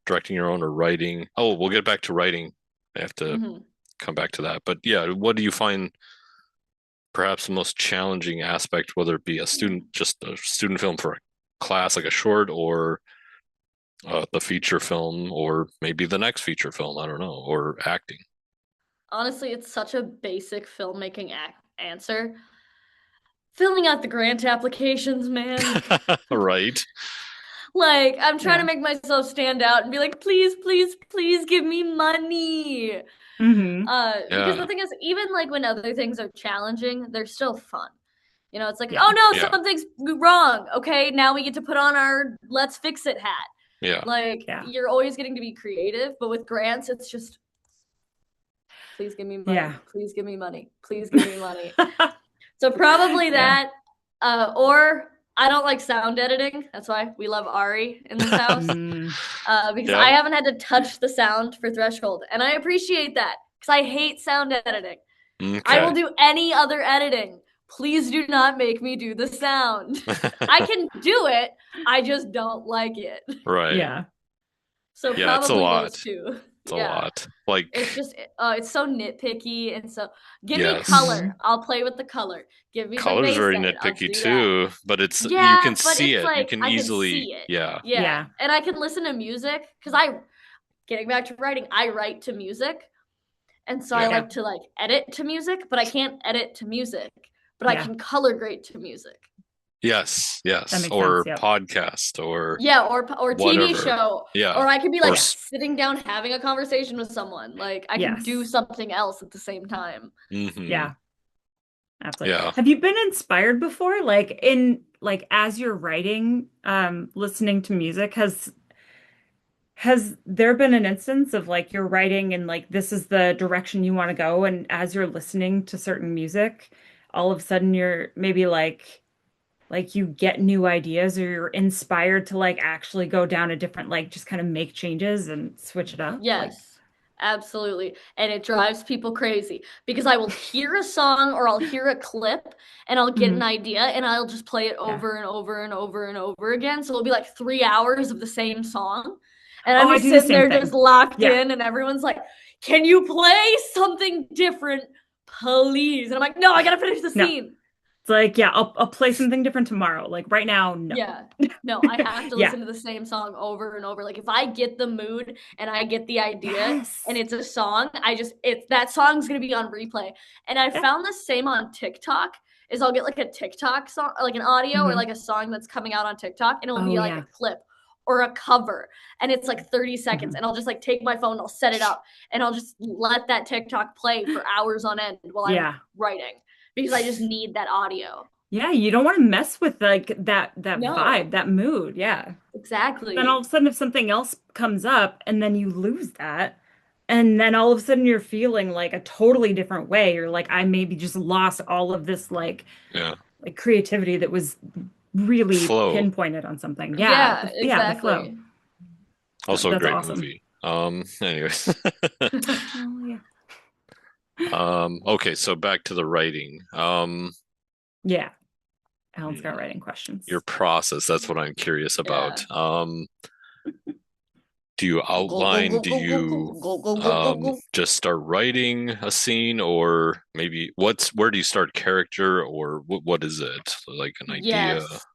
directing your own or writing? Oh, we'll get back to writing. I have to Hmm. come back to that. But yeah, what do you find perhaps the most challenging aspect, whether it be just a student film for a class, like a short, or the feature film, or maybe the next feature film, I don't know, or acting. Honestly, it's such a basic filmmaking answer. Filling out the grant applications, man. Right? Like, I'm trying to Yeah. make myself stand out and be like, please, please, please give me money. Hmm. Because the Yeah. thing is, even like when other things are challenging, they're still fun. You know, it's like, Yeah. oh no, Yeah. something's wrong. Okay, now we get to put on our let's fix it hat. Yeah. Like, Yeah. you're always getting to be creative, but with grants, it's just, please give me money. Yeah. Please give me money. Please give me money. So probably Yeah. that, or I don't like sound editing. That's why we love Ari in this house. Mm. Because I Yep. haven't had to touch the sound for Threshold, and I appreciate that because I hate sound editing. I will Okay. do any other editing. Please do not make me do the sound. I can do it, I just don't like it. Right. Yeah. So Yeah, it's a probably those lot. two. It's a Yeah. lot. Like, It's just it's so nitpicky and so give me yes. color. Hmm. I'll play with the color. Give me the Color's base very edit. I'll nitpicky do that. too, but you Yeah, can but see it's it. You like can I can easily, see it. yeah. Yeah. Yeah. And I can listen to music because I getting back to writing, I write to music. And so I Yeah. Yeah. like to like edit to music, but I can't edit to music, but I Yeah. can color grade to music. Yes, That yes. makes sense. Or Yep. podcast or Yeah, or TV whatever. show, Yeah. or I could be Or like Yeah. sitting down having a conversation with someone. Like I can do Yes. something else at the same time. mm-hmm. Yeah. Absolutely. Yeah. Have you been inspired before? Like in like as you're writing, listening to music, has there been an instance of like you're writing and like this is the direction you want to go, and as you're listening to certain music, all of a sudden you're maybe like you get new ideas or you're inspired to like actually go down a different like just kind of make changes and switch it up? Like, Yes, absolutely. And it drives people crazy because I will hear a song or I'll hear a clip and I'll get an mhm, idea and I'll just play it yeah. over and over and over and over again. So it'll be like 3 hours of the same song. And I'm Oh, I just do the sitting same there just thing. locked Yeah. in and everyone's like, can you play something different, please? And I'm like, no, I gotta finish the No. scene. It's like, yeah, I'll play something different tomorrow. Like right now, no. Yeah. No, I have to Yeah. listen to the same song over and over. Like if I get the mood and I get the idea and Yes. it's a song, it's that song's gonna be on replay. And I Yeah. found the same on TikTok is I'll get like a TikTok song, like an audio or Hmm. like a song that's coming out on TikTok, and it'll Oh be like a yeah. clip or a cover. And it's like 30 seconds. Hmm. And I'll just like take my phone, I'll set it up, and I'll just let that TikTok play for hours on end while I'm Yeah. writing because I just need that audio. Yeah, you don't want to mess with like that vibe, No, that mood. Yeah. Then all exactly. of a sudden if something else comes up and then you lose that, and then all of a sudden you're feeling like a totally different way. You're like, I maybe just lost all of this Yeah. like creativity that was really Flow. pinpointed on something. Yeah, Yeah, yeah, the flow. exactly. Also a That's great awesome. movie. Anyways. Oh yeah. Okay, so back to the writing. Yeah. Alan's got Hmm, writing questions. your process, that's what I'm curious Yeah. about. Do you Go, go, go, outline? go, Do go, go, you go, go, go, go, go. just start writing a scene, or maybe where do you start character, or what is it? Like an idea? Yes,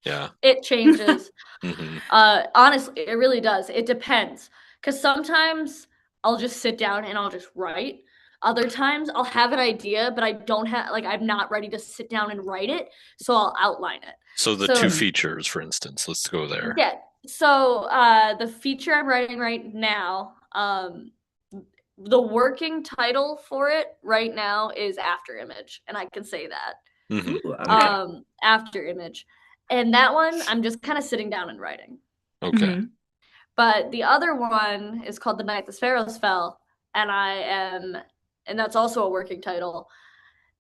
Yeah. it changes. Hmm. Honestly, it really does. It depends. Because sometimes I'll just sit down and I'll just write. Other times I'll have an idea, but I don't have, like, I'm not ready to sit down and write it. So I'll outline it. So the two So, Mhm. features, for instance, let's go there. yeah. So the feature I'm writing right now, the working title for it right now is After Image, and I can say that. Hmm. Ooh, okay. Okay. After Image. And that one I'm just kind of sitting down and writing. Okay. Hmm. But the other one is called The Night the Sparrows Fell, and and that's also a working title.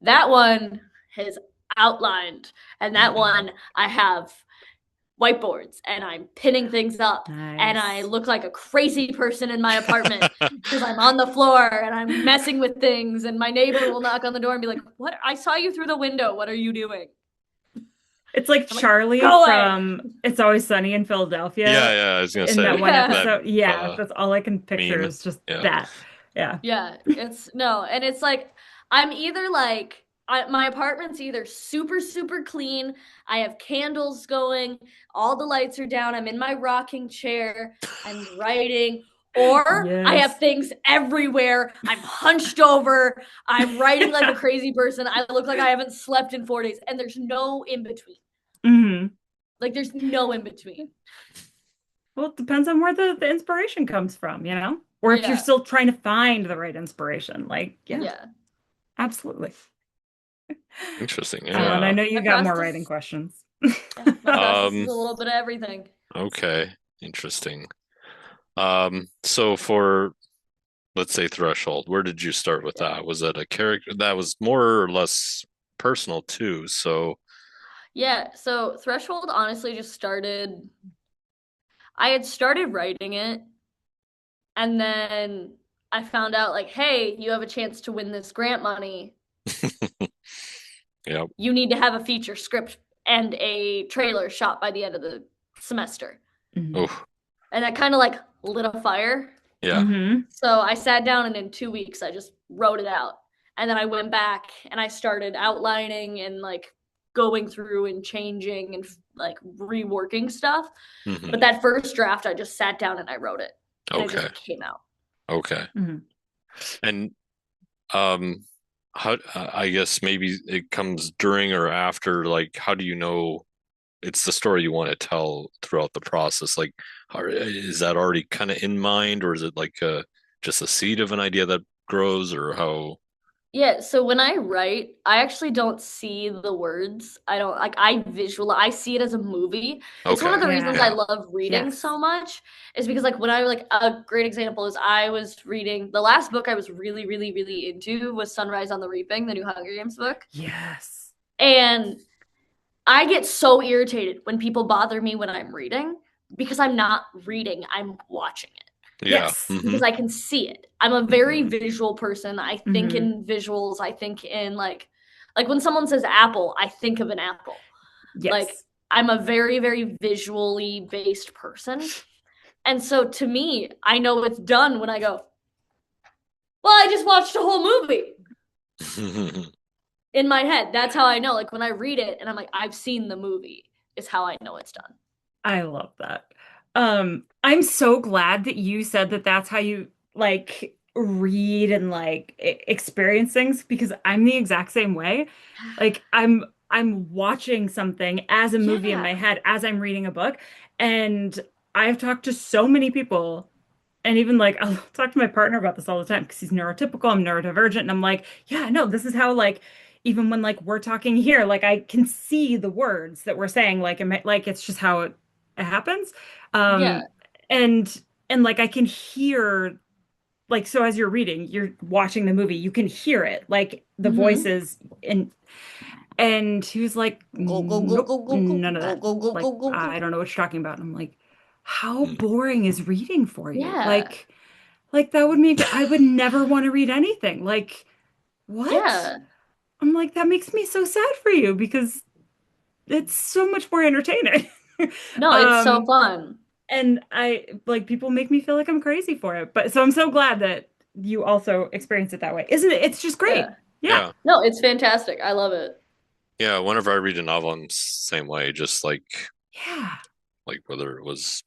That one is outlined, and that Hmm. one I have whiteboards and I'm pinning things up and I Nice. look like a crazy person in my apartment because I'm on the floor and I'm messing with things and my neighbor will knock on the door and be like, "What? I saw you through the window. What are you doing?" It's like I'm like, Charlie "Go away." from It's Always Sunny in Yeah, Philadelphia yeah, I was gonna in that say one Yeah. that episode. Yeah, uh that's all I can picture meme. is just Yeah. that. Yeah. Yeah, it's no, and it's like I'm either like my apartment's either super super clean, I have candles going, all the lights are down, I'm in my rocking chair, I'm writing, or I have Yes. things everywhere. I'm hunched over, I'm writing like a crazy person. I look like I haven't slept in 4 days, and there's no in between. Hmm. Like there's no in between. Well, it depends on where the inspiration comes from, you know? Or if you're Yeah, still trying to find the right inspiration. Like, yeah, yeah, absolutely. Interesting. yeah. And I Yeah. know My you got more writing process, questions. yeah, my process is Um, a little bit of everything. okay. Interesting. So for let's say Threshold, where did you start with Yeah. that? Was that a character that was more or less personal too? So, Yeah, so Threshold honestly just started. I had started writing it, and then I found out, like, hey, you have a chance to win this grant money. yeah. You need to have a feature script and a trailer shot by the end of the semester. Hmm. Oh, And that kind of like lit a fire. yeah. Hmm. So I sat down and in 2 weeks I just wrote it out. And then I went back and I started outlining and like going through and changing and like reworking stuff. But Hmm. that first draft, I just sat down and I wrote it, and it Okay. just came out. Okay. Hmm. And um, how I guess maybe it comes during or after, like, how do you know it's the story you want to tell throughout the process? Like, is that already kind of in mind, or is it like just a seed of an idea that grows, or how? Yeah, so when I write, I actually don't see the words. I don't like I see it as a movie. It's one Okay. of the reasons Yeah. I Yeah. love reading Yes. so much is because like when I like a great example is I was reading the last book I was really really really into was Sunrise on the Reaping, the new Hunger Games book. Yes. And I get so irritated when people bother me when I'm reading because I'm not reading, I'm watching it Yeah. Yes. Hmm. because I can see it. I'm a very Hmm. visual person. I think Hmm. in visuals. I think in like when someone says apple, I think of an apple. Like Yes. I'm a very very visually based person. And so to me, I know it's done when I go, "Well, I just watched a whole movie." In my head, that's how I know. Like when I read it and I'm like, "I've seen the movie." Is how I know it's done. I love that. I'm so glad that you said that that's how you like read and like experience things because I'm the exact same way. Like I'm watching something as a movie in Yeah. my head as I'm reading a book, and I've talked to so many people, and even like I'll talk to my partner about this all the time because he's neurotypical, I'm neurodivergent, and I'm like, yeah, no, this is how like even when like we're talking here, like I can see the words that we're saying, like like it's just how it happens. Yeah. Um and like I can hear like so as you're reading, you're watching the movie, you can hear it, like the Mm-hmm. voices and he was like, Go go go nope, go go go none of go that. go go Like, go go I go. don't know what you're talking about. And I'm like, how boring is reading for you? Yeah. Like that would make I would never want to read anything. Like, what? Yeah. I'm like, that makes me so sad for you because it's so much more entertaining. No, it's so Um, fun. and I like people make me feel like I'm crazy for it. But so I'm so glad that you also experience it that way. Isn't it? It's just great. Yeah. Yeah. Yeah. No, it's fantastic. I love it. Yeah. Whenever I read a novel, I'm same way. Just Yeah. like whether it was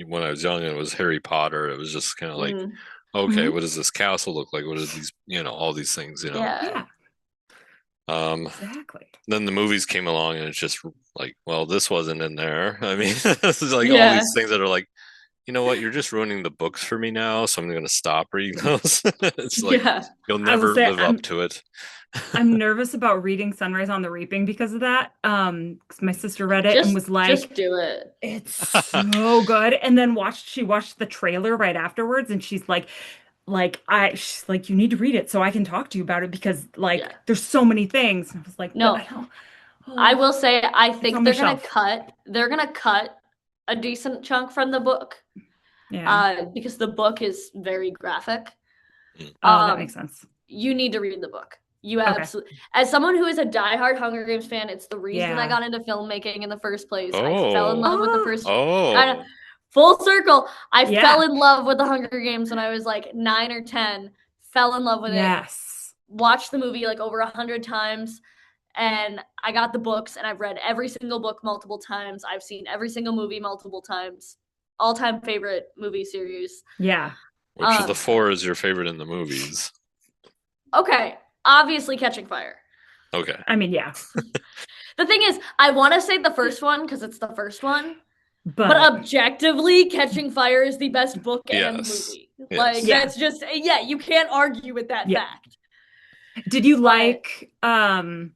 when I was young and it was Harry Potter, it was just kind of like, Mm, okay, Hmm. what does this castle look like? What are these, all these things, yeah. Yeah. Exactly. Then the movies came along and it's just like, well, this wasn't in there. I mean, this is like all Yeah. these things that are like, you know what, you're just ruining the books for me now, so I'm gonna stop reading those. It's like Yeah. you'll I will never say live up to it. I'm nervous about reading Sunrise on the Reaping because of that. 'Cause my sister read it and was Just like, do it. it's so good. And then she watched the trailer right afterwards and she's like, you need to read it so I can talk to you about it because like Yeah. there's so many things. And I was like, but I No, don't, I oh, will say I it's think on my shelf. they're gonna cut a decent chunk from the book, Yeah. because the book is very graphic. Mm. Oh, that makes Um, sense. you need to read the book. You Okay. absolutely, as someone who is a diehard Hunger Games fan, it's the reason I Yeah. got into filmmaking in the first place. I fell in Oh, love with the Oh, first, I know, oh, full circle. I fell yeah. in love with the Hunger Games when I was like 9 or 10. Fell in love with it. Yes. Watched the movie like over 100 times, and I got the books, and I've read every single book multiple times. I've seen every single movie multiple times. All-time favorite movie series. Yeah. which of the Um, four is your favorite in the movies? okay, obviously Catching Fire. Okay. I mean, yeah. The thing is, I want to say the first one because it's the first one, but But objectively, Catching Fire is the best book and Yes. movie. Like, Yes. yeah. that's just, yeah, you can't argue with that Yeah. fact. Did you But like ballads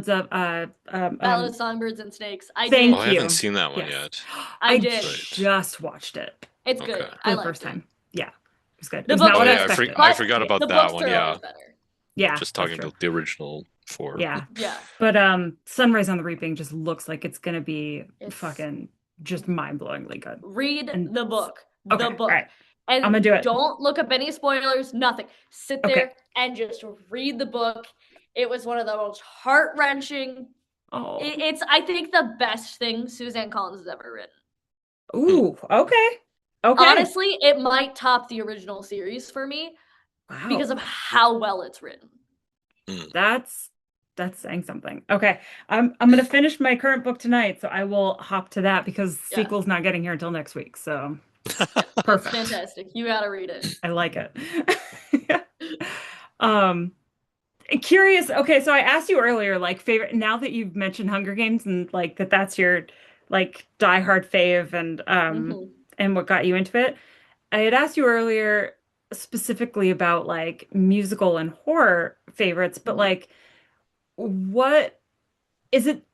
of Ballad of Songbirds and Snakes, I Oh, did. thank I haven't you. seen that one Yes. yet. I I did. Right. just watched it It's Okay. good. for I the first liked it. time. Yeah. It was good. It The was not books Oh what I are yeah, better, expected. I but forgot Yeah. about the that books one. are Yeah. always better. Yeah, Just that's talking true. about the original four. Yeah. Yeah, But Sunrise on the Reaping just looks like it's gonna be it's fucking just mind-blowingly good. read And the book, okay, the all book, right. I'm gonna and do it. don't look up any spoilers. Nothing. Sit Okay. there and just read the book. It was one of the most heart wrenching. Oh. It's I think the best thing Suzanne Collins has ever written. Hmm. Ooh, okay. Okay. Honestly, it might top the original series for me because Wow. of how well it's written. Hmm. That's that's saying something. Okay. I'm gonna finish my current book tonight, so I will hop to that because Yeah, sequel's not getting here until next week. So yeah, it's perfect. fantastic. You got to read it. I like it. Um, curious. Okay, so I asked you earlier, like favorite. Now that you've mentioned Hunger Games and like that's your like diehard fave Mm-hmm. and what got you into it. I had asked you earlier specifically about like musical and horror favorites, but Mm-hmm. like what is it?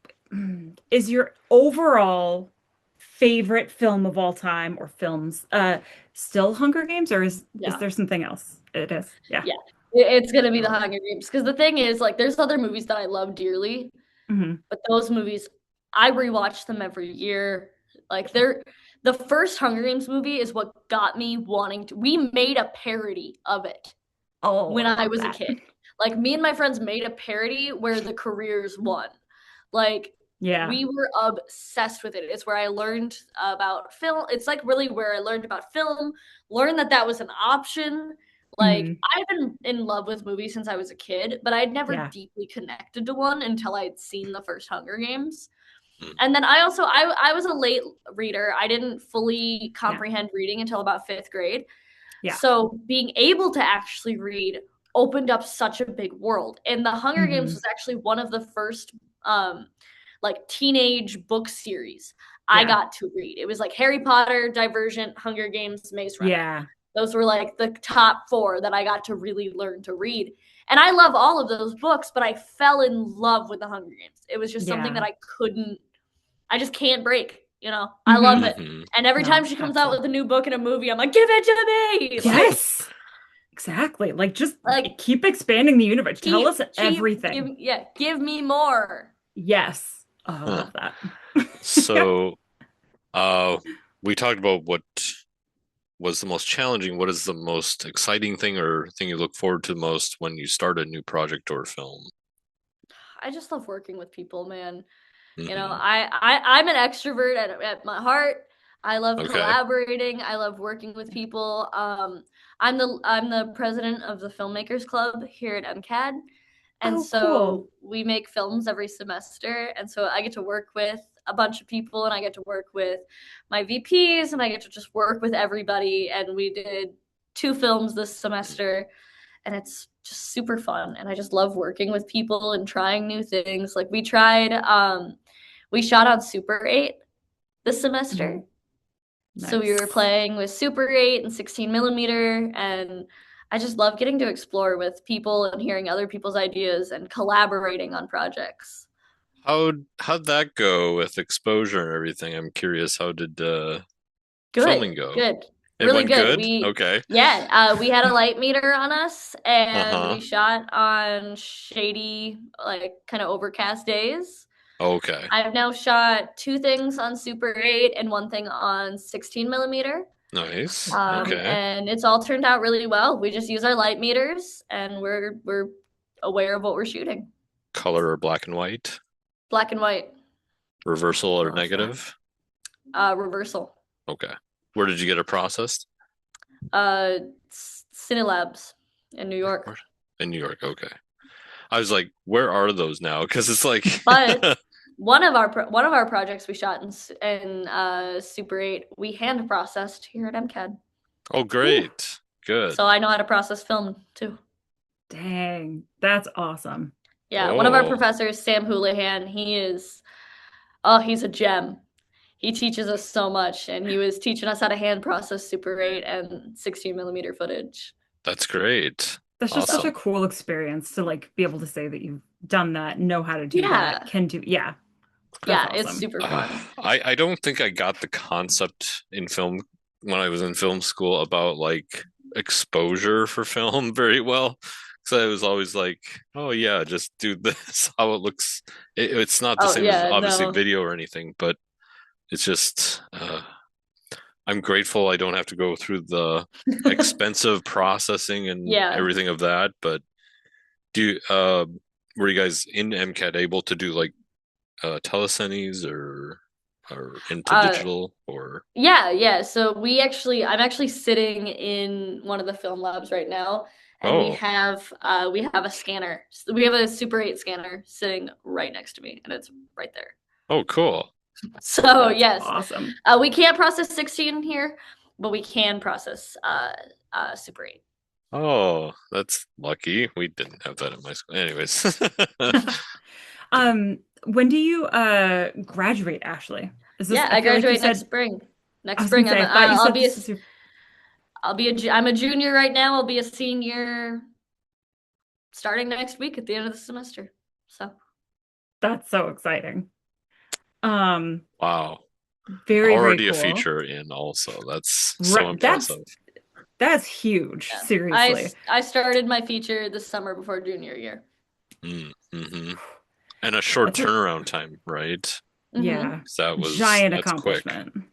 Is your overall favorite film of all time or films still Hunger Games or is Yeah. there something else? It is. Yeah. Yeah, it's gonna be the Oh. Hunger Games because the thing is, like, there's other movies that I love dearly, Hmm. but those movies I rewatch them every year. Like, they're the first Hunger Games movie is what got me wanting to. We made a parody of it Oh, when I I love was a that. kid. Like, me and my friends made a parody where the careers won. Like, Yeah. we were obsessed with it. It's where I learned about film. It's like really where I learned about film, learned that that was an option. Like, Hmm. I've been in love with movies since I was a kid, but I'd never Yeah. deeply connected to one until I'd seen the first Hunger Games. Hmm. And then I was a late reader. I didn't fully Yeah. comprehend reading until about 5th grade. Yeah. So being able to actually read opened up such a big world. And the Hunger Games Hmm. was actually one of the first like teenage book series I Yeah. got to read. It was like Harry Potter, Divergent, Hunger Games, Maze Runner. Yeah. Those were like the top 4 that I got to really learn to read. And I love all of those books, but I fell in love with the Hunger Games. It was just something that Yeah. I just can't break. I love Hmm. it. Hmm. And every time No, she comes out absolutely. with a new book and a movie, I'm like, give it to me. Like, Yes. Exactly. Like just like keep expanding the universe. Tell us give everything. yeah, give me more. Yes. Oh, I Huh. love that. Yeah. So, uh, we talked about what was the most challenging. What is the most exciting thing or thing you look forward to most when you start a new project or film? I just love working with people, man. Hmm. I'm an extrovert at my heart. I love Okay. collaborating. I love working with people. I'm the president of the Filmmakers Club here at MCAD, and Oh, cool. so we make films every semester. And so I get to work with a bunch of people, and I get to work with my VPs, and I get to just work with everybody. And we did 2 films this semester, and it's just super fun. And I just love working with people and trying new things. Like we shot on Super 8 this semester. So we were Nice. playing with Super 8 and 16 millimeter, and I just love getting to explore with people and hearing other people's ideas and collaborating on projects. How'd that go with exposure and everything? I'm curious, how did Good, filming go? good, It really went good. good? Okay. We had a light meter on us, and Uh-huh. we shot on shady, like kind of overcast days. Okay. I've now shot two things on Super 8 and one thing on 16 millimeter. Nice. Wow. Okay. And it's all turned out really well. We just use our light meters, and we're aware of what we're shooting. Color or black and white? Black and white, Reversal or Love that. negative? reversal. Okay. Where did you get it processed? Uh, Cinelabs in New York. In New York. Okay. I was like, where are those now? Because it's like, But one of our projects we shot in Super 8, we hand processed here at MCAD. oh, Whew. great. Good. So I know how to process film too. Dang, that's awesome. Yeah, one of our Oh, professors, Sam Houlihan, he's a gem. He teaches us so much, and he was teaching us how to hand process Super 8 and 16 millimeter footage. that's great. That's just such So a Awesome. cool experience to like be able to say that you've done that, know how to do that, yeah, can do. Yeah, that's yeah, it's awesome. super fun. I don't think I got the concept in film when I was in film school about like exposure for film very well. So I was always like, oh yeah, just do this, how it looks. It's not the Oh same as yeah, obviously no. video or anything, but it's just I'm grateful I don't have to go through the expensive processing and Yeah. everything of that. But do you, were you guys in MCAT able to do like telesenes or into Uh digital or yeah. So I'm actually sitting in one of the film labs right now, and we oh have a scanner. We have a Super 8 scanner sitting right next to me, and it's right there. oh cool. So That's yes, awesome. we can't process 16 here, but we can process Super 8. Oh, that's lucky. We didn't have that in my school. Anyways. When do you graduate, Ashley? Is this, Yeah, I I feel like you graduate next said, spring. I Next was gonna spring, say, I thought you I'll said be a this is your, I'm a junior right now. I'll be a senior starting next week at the end of the semester. So that's so exciting. Um, Wow. very, very Already a cool. feature in also. That's so Right, impressive. that's huge, yeah, seriously. I started my feature this summer before junior year. Mm-hmm. And a short That's a turnaround time, right? Mm-hmm. yeah, 'Cause giant that's quick. accomplishment.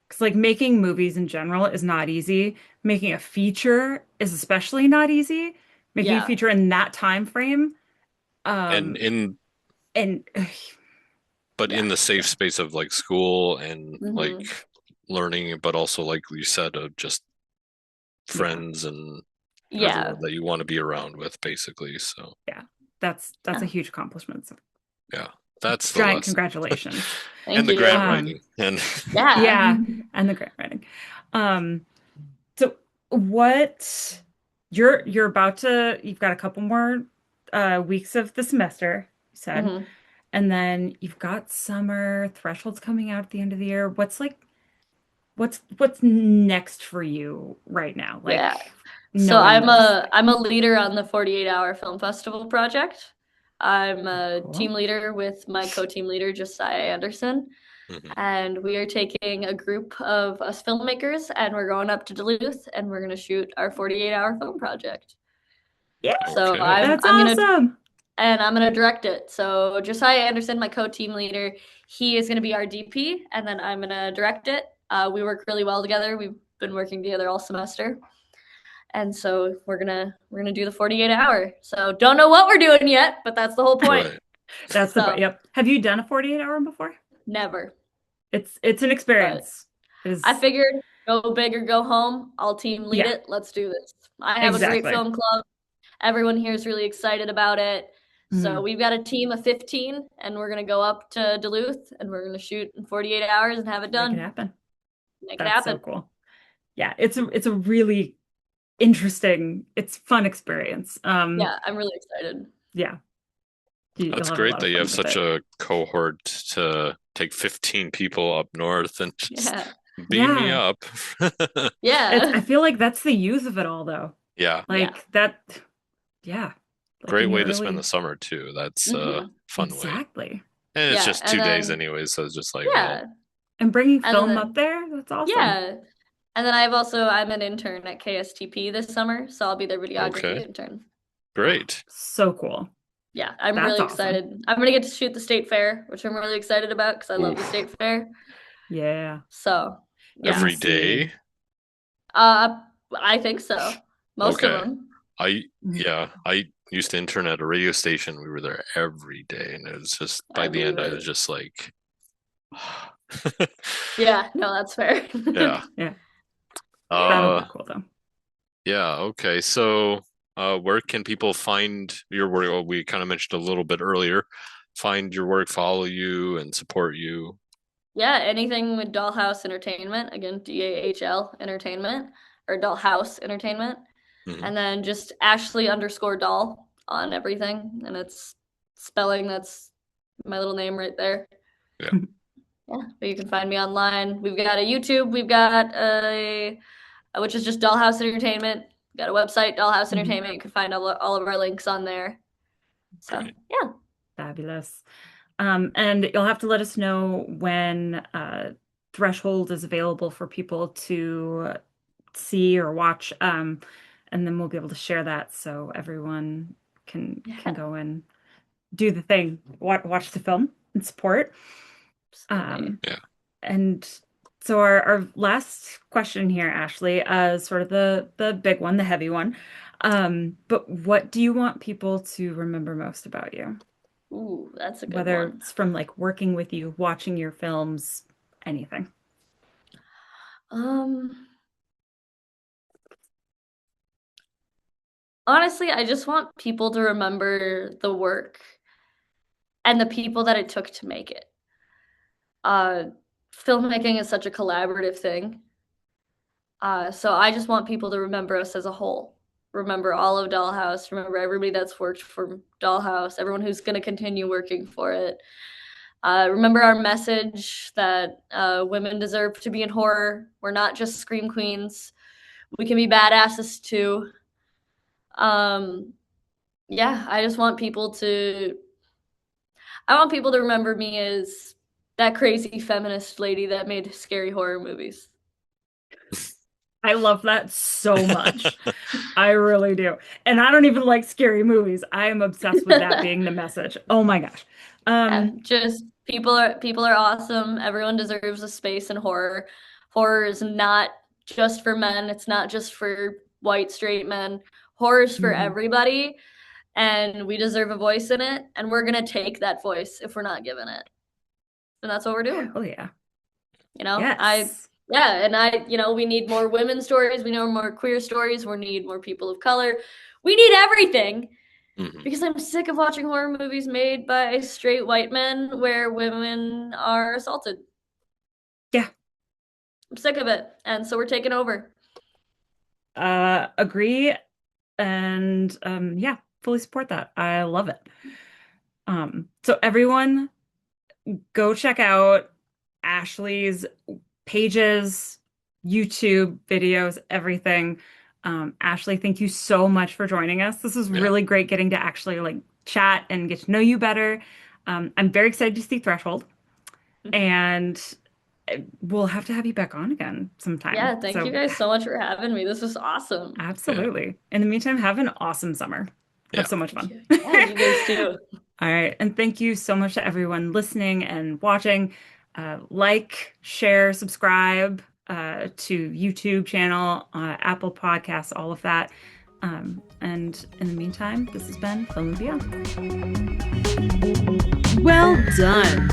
Because like making movies in general is not easy. Making a feature is especially not easy. Making a Yeah. feature in that time frame, And um, in and but yeah, in the safe yeah, space of like school and like Mm-hmm. learning, but also like you said, of just yeah, friends and Yeah. everyone that you want to be around with, basically. So yeah. That's a Yeah. huge accomplishment. So yeah, that's the giant lesson. congratulations. And Thank the grant you. Um, writing. And Yeah. yeah, and the grant writing. Um, so what you're about to you've got a couple more weeks of the semester, you said, Mm-hmm. and then you've got summer thresholds coming out at the end of the year. What's like what's next for you right now? Yeah. Like So knowing this. I'm a leader on the 48-hour film festival project. I'm a team Cool. leader with my co-team leader Josiah Anderson, mhm. and we are taking a group of us filmmakers and we're going up to Duluth and we're going to shoot our 48-hour film project. Yeah, So Okay. that's I'm going to awesome. direct it. So Josiah Anderson, my co-team leader, he is going to be our DP, and then I'm going to direct it. We work really well together. We've been working together all semester, and so we're gonna do the 48 hour. So don't know what we're doing yet, but that's the whole point. Right. That's the So yep. Have you done a 48 hour before? never, It's an but experience. It I is figured go big or go home. I'll team lead yeah, it. Let's do this. I have a great exactly. film club. Everyone here is really excited about it. So Mhm. we've got a team of 15, and we're gonna go up to Duluth, and we're gonna shoot in 48 hours and have it Make it done. happen. Make it That's so happen. cool. Yeah, it's a really interesting. It's fun experience. Yeah, I'm really excited. Yeah, you'll That's have a great lot that of you have fun with such it. a cohort to take 15 people up north and just Yeah. beam me Yeah, up. I Yeah. feel like that's the youth of it all, though. Yeah, Yeah. Like that, yeah. Like great in your way to spend the early, summer too. That's a Hmm. fun way. exactly. And it's Yeah. just And 2 days then, anyway, so it's just like, well, yeah. And bringing And film up then, there, that's awesome. yeah. And then I'm an intern at KSTP this summer, so I'll be their videography okay, intern. great. So cool. Yeah, I'm That's really awesome. excited. I'm gonna get to shoot the state fair, which I'm really excited about because I love the Oof. state fair. Yeah. So, Getting yeah. to Every see. day? Uh, I think so. Most of Okay. them. I Mm, yeah, I used to intern at a radio station. We were there every day, and it was just by I the believe end I was it. just like Yeah, no, that's fair. yeah. yeah, that'll be Uh cool though. yeah, okay. So where can people find your work? Well, we kind of mentioned a little bit earlier. Find your work, follow you, and support you. Yeah, anything with Dollhouse Entertainment, again, DAHL Entertainment or Dollhouse Entertainment. Hmm. And then just Ashley_Dahl on everything. And it's spelling, that's my little name right there. Yeah, Yeah, but you can find me online. We've got a YouTube, we've got a which is just Dollhouse Entertainment. Got a website, Dollhouse Mhm. Entertainment. You can find all of our links on there. So great. yeah. Fabulous. And you'll have to let us know when Threshold is available for people to see or watch. And then we'll be able to share that so everyone can Yeah, go and do the thing, watch the film and support. absolutely. Um, Yeah. and so our last question here, Ashley, is sort of the big one, the heavy one. But what do you want people to remember most about you? Ooh, that's a good Whether one. it's from like working with you, watching your films, anything. Um, Honestly, I just want people to remember the work and the people that it took to make it. Uh, Filmmaking is such a collaborative thing. So I just want people to remember us as a whole. Remember all of Dollhouse. Remember everybody that's worked for Dollhouse, everyone who's going to continue working for it. Remember our message that women deserve to be in horror. We're not just scream queens. We can be badasses too. Um, yeah, I want people to remember me as that crazy feminist lady that made scary horror movies. I love that so much. I really do. And I don't even like scary movies. I am obsessed with that being the message. Oh my gosh. Yeah, Um, just people are awesome. Everyone deserves a space in horror. Horror is not just for men. It's not just for white straight men. Horror is for mhm. everybody, and we deserve a voice in it. And we're gonna take that voice if we're not given it. And that's what we're doing. Hell yeah. You know, Yes. yeah, and we need more women's stories. We need more queer stories. We need more people of color. We need everything Hmm. because I'm sick of watching horror movies made by straight white men where women are assaulted. Yeah. I'm sick of it. And so we're taking over. Agree. And yeah, fully support that. I love it. So everyone go check out Ashley's pages, YouTube videos, everything. Ashley, thank you so much for joining us. This was Yeah. really great getting to actually like chat and get to know you better. I'm very excited to see Threshold, and we'll have to have you back on again sometime. Yeah, thank you So, guys so much for having me. This was awesome. Yeah. absolutely. In the meantime, have an awesome summer. Have Yeah. so much Thank fun. you. Yeah, you guys too. All right. And thank you so much to everyone listening and watching. Like, share, subscribe to YouTube channel, Apple Podcasts, all of that. And in the meantime, this has been Film and Beyond. Well done.